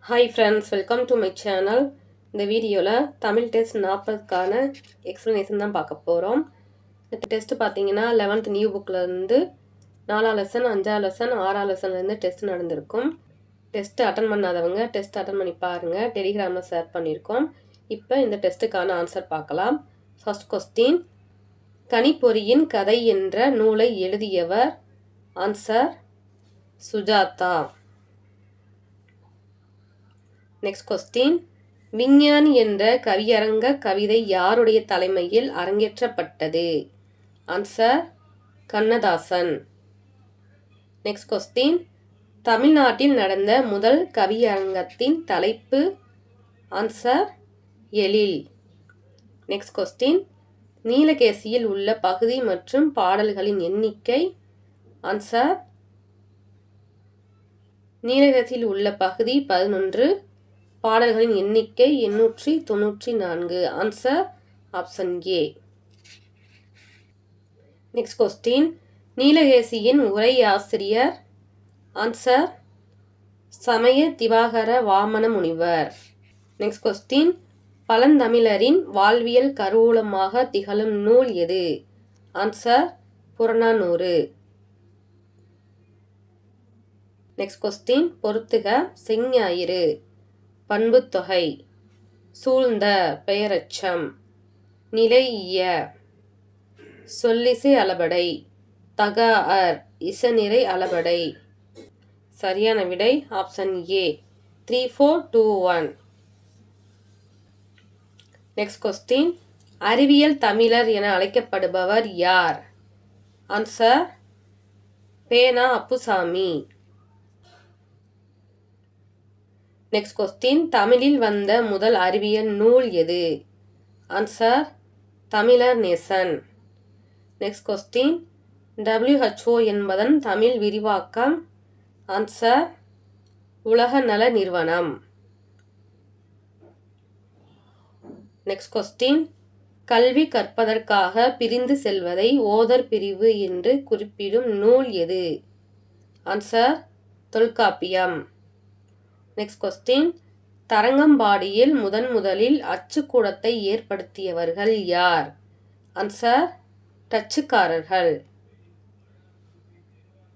Hi friends, welcome to my channel. இந்த வீடியோவில் Tamil test 40க்கான explanation தான் பார்க்க போகிறோம். இந்த டெஸ்ட் பார்த்தீங்கன்னா 11th நியூ புக்கிலேருந்து 4ஆம் லெசன் 5ஆம் லெசன் 6ஆம் லெசன்லேருந்து டெஸ்ட் நடந்திருக்கும். டெஸ்ட் அட்டன் பண்ணாதவங்க டெஸ்ட் அட்டன் பண்ணி பாருங்கள், டெலிகிராமில் ஷேர் பண்ணியிருக்கோம். இப்போ இந்த டெஸ்ட்டுக்கான ஆன்சர் பார்க்கலாம். ஃபர்ஸ்ட் கொஸ்டின், கணிப்பொறியின் கதை என்ற நூலை எழுதியவர்? ஆன்சர் சுஜாதா. நெக்ஸ்ட் கொஸ்டின், விஞ்ஞானி என்ற கவியரங்க கவிதை யாருடைய தலைமையில் அரங்கேற்றப்பட்டது? ஆன்சர் கண்ணதாசன். நெக்ஸ்ட் கொஸ்டின், தமிழ்நாட்டில் நடந்த முதல் கவியரங்கத்தின் தலைப்பு? ஆன்சர் எழில். நெக்ஸ்ட் கொஸ்டின், நீலகேசியில் உள்ள பகுதி மற்றும் பாடல்களின் எண்ணிக்கை? ஆன்சர் நீலகேசியில் உள்ள பகுதி 11, பாடல்களின் எண்ணிக்கை 894. Answer option A. Next question, நீலகேசியின் உரையாசிரியர்? ஆன்சர் சமய திவாகர வாமன முனிவர். நெக்ஸ்ட் கொஸ்டின், பழந்தமிழரின் வாழ்வியல் கருவூலமாக திகழும் நூல் எது? ஆன்சர் புறநானூறு. நெக்ஸ்ட் கொஸ்டின், பொறுத்துக. செஞ்ஞாயிறு, பண்புத்தொகை, சூழ்ந்த, பெயரச்சம், நிலையிய, சொல்லிசை அளபடை, தகாஅர், இசைநிறை அளபடை. சரியான விடை ஆப்ஷன் ஏ 3, 4, 2, 1. நெக்ஸ்ட் கொஸ்டின், அறிவியல் தமிழர் என அழைக்கப்படுபவர் யார்? ஆன்சர் பேனா அப்புசாமி. நெக்ஸ்ட் கொஸ்டின், தமிழில் வந்த முதல் அறிவியல் நூல் எது? ஆன்சர் தமிழர் நேசன். நெக்ஸ்ட் கொஸ்டின், WHO என்பதன் தமிழ் விரிவாக்கம்? ஆன்சர் உலக நல நிறுவனம். நெக்ஸ்ட் கொஸ்டின், கல்வி கற்பதற்காக பிரிந்து செல்வதை ஓதர் பிரிவு என்று குறிப்பிடும் நூல் எது? ஆன்சர் தொல்காப்பியம். நெக்ஸ்ட் கொஸ்டின், தரங்கம்பாடியில் முதலில் அச்சுக்கூடத்தை ஏற்படுத்தியவர்கள் யார்? ஆன்சர் டச்சுக்காரர்கள்.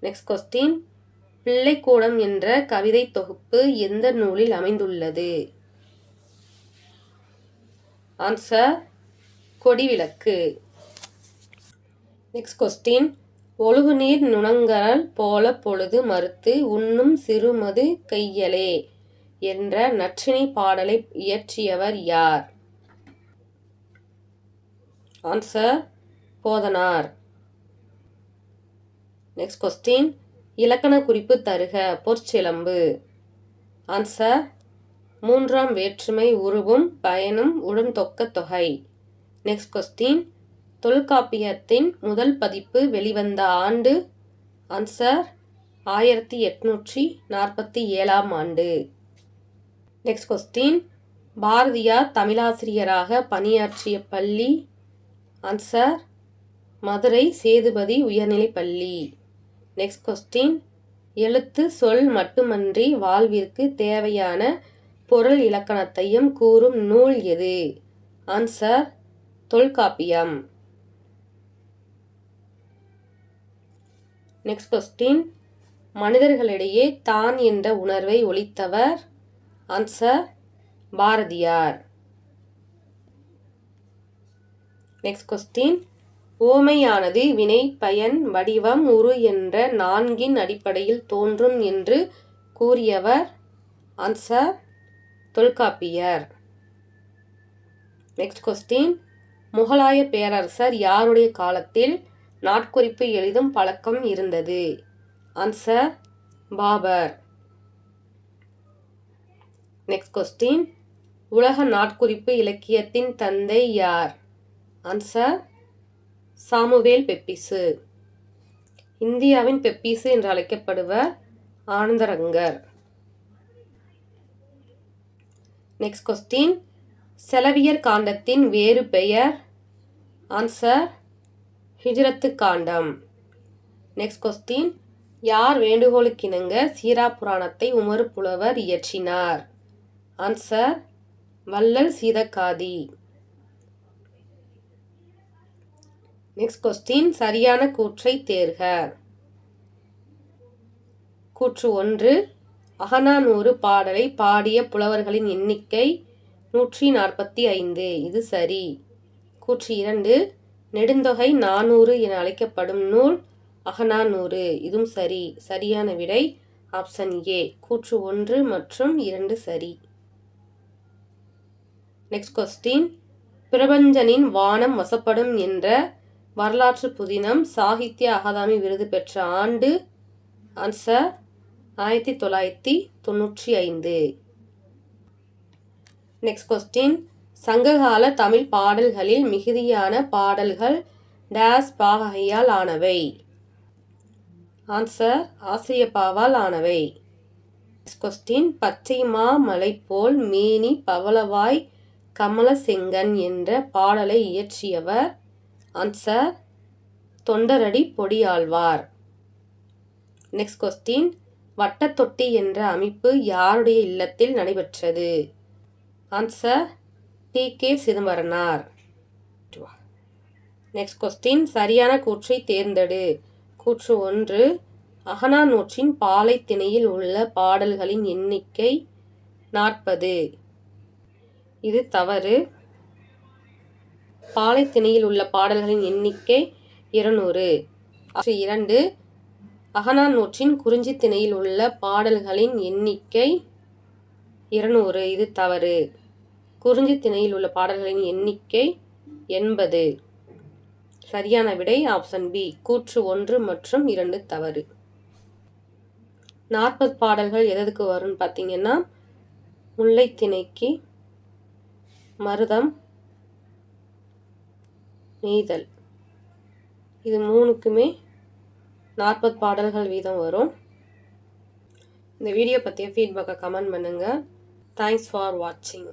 நெக்ஸ்ட் கொஸ்டின், பிள்ளைக்கூடம் என்ற கவிதை தொகுப்பு எந்த நூலில் அமைந்துள்ளது? ஆன்சர் கொடிவிளக்கு. நெக்ஸ்ட் கொஸ்டின், ஒழுகுநீர் நுணங்கல் போல பொழுது மறுத்து உண்ணும் சிறுமது கையலே என்ற நற்றிணை பாடலை இயற்றியவர் யார்? ஆன்சர் போதனார். நெக்ஸ்ட் கொஸ்டின், இலக்கண குறிப்பு தருக. பொற்சிலம்பு. ஆன்சர் மூன்றாம் வேற்றுமை உருவும் பயனும் உடன்தொக்க தொகை. நெக்ஸ்ட் கொஸ்டின், தொல்காப்பியத்தின் முதல் பதிப்பு வெளிவந்த ஆண்டு? ஆன்சர் 1847ஆம் ஆண்டு. நெக்ஸ்ட் கொஸ்டின், பாரதியார் தமிழாசிரியராக பணியாற்றிய பள்ளி? ஆன்சர் மதுரை சேதுபதி உயர்நிலைப்பள்ளி. நெக்ஸ்ட் கொஸ்டின், எழுத்து சொல் மட்டுமன்றி வாழ்விற்கு தேவையான பொருள் இலக்கணத்தையும் கூறும் நூல் எது? ஆன்சர் தொல்காப்பியம். நெக்ஸ்ட் கொஸ்டின், மனிதர்களிடையே தான் என்ற உணர்வை ஒளித்தவர்? ஆன்சர் பாரதியார். நெக்ஸ்ட் கொஸ்டின், ஓமையானது வினை பயன் வடிவம் உரு என்ற 4 அடிப்படையில் தோன்றும் என்று கூறியவர்? ஆன்சர் தொல்காப்பியர். நெக்ஸ்ட் கொஸ்டின், முகலாய பேரரசர் யாருடைய காலத்தில் நாட்குறிப்பு எழுதும் பழக்கம் இருந்தது? ஆன்சர் பாபர். நெக்ஸ்ட் கொஸ்டின், உலக நாட்குறிப்பு இலக்கியத்தின் தந்தை யார்? Answer Samuel பெப்பிசு. இந்தியாவின் பெப்பிசு என்று அழைக்கப்படுவர் ஆனந்தரங்கர். நெக்ஸ்ட் கொஸ்டின், செலவியர் காண்டத்தின் வேறு பெயர்? ஆன்சர் ஹிஜ்ரத்து காண்டம். நெக்ஸ்ட் கொஸ்டின், யார் வேண்டுகோளுக்கிணங்க சீரா புராணத்தை உமறு புலவர் இயற்றினார்? ஆன்சர் வள்ளல் சீதக்காதி. நெக்ஸ்ட் கொஸ்டின், சரியான கூற்றை தேர்க. கூற்று 1, அகநானூறு பாடலை பாடிய புலவர்களின் எண்ணிக்கை 145. இது சரி. கூற்று 2, நெடுந்தொகை 400 என அழைக்கப்படும் நூல் அகநானூறு. இதுவும் சரி. சரியான விடை ஆப்ஷன் ஏ, கூற்று 1 மற்றும் 2 சரி. நெக்ஸ்ட் கொஸ்டின், பிரபஞ்சனின் வானம் வசப்படும் என்ற வரலாற்று புதினம் சாகித்ய அகாதமி விருது பெற்ற ஆண்டு. ஆன்சர் 1995. நெக்ஸ்ட் கொஸ்டின், சங்ககால தமிழ் பாடல்களில் மிகுதியான பாடல்கள் டேஸ் பாகையால் ஆனவை. ஆன்சர் ஆசிரியப்பாவால் ஆனவை. நெக்ஸ்ட் கொஸ்டின், பச்சை மாமலை போல் மேனி பவளவாய் கமல செங்கன் என்ற பாடலை இயற்றியவர். ஆன்சர் தொண்டரடி பொடியாழ்வார். நெக்ஸ்ட் கொஸ்டின், வட்டத்தொட்டி என்ற அமைப்பு யாருடைய இல்லத்தில் நடைபெற்றது. Answer DK. Chidambaranar. Next question, சரியான கூற்றை தேர்ந்தெடு. கூற்று 1, அகநானூற்றின் பாலைத்திணையில் உள்ள பாடல்களின் எண்ணிக்கை 40. இது தவறு. பாலைத்திணையில் உள்ள பாடல்களின் எண்ணிக்கை 200. கூற்று 2, அகநானூற்றின் குறிஞ்சி திணையில் உள்ள பாடல்களின் எண்ணிக்கை 200. இது தவறு. குறிஞ்சி திணையில் உள்ள பாடல்களின் எண்ணிக்கை 80. சரியான விடை ஆப்ஷன் பி, கூற்று 1 மற்றும் 2 தவறு. 40 பாடல்கள் எதற்கு வரும்னு பார்த்தீங்கன்னா, முல்லைத்திணைக்கு, மருதம், நெய்தல், இது 3க்குமே 40 பாடல்கள் வீதம் வரும். இந்த வீடியோ பற்றிய ஃபீட்பேக்கை கமெண்ட் பண்ணுங்கள். தேங்க்ஸ் ஃபார் வாட்சிங்.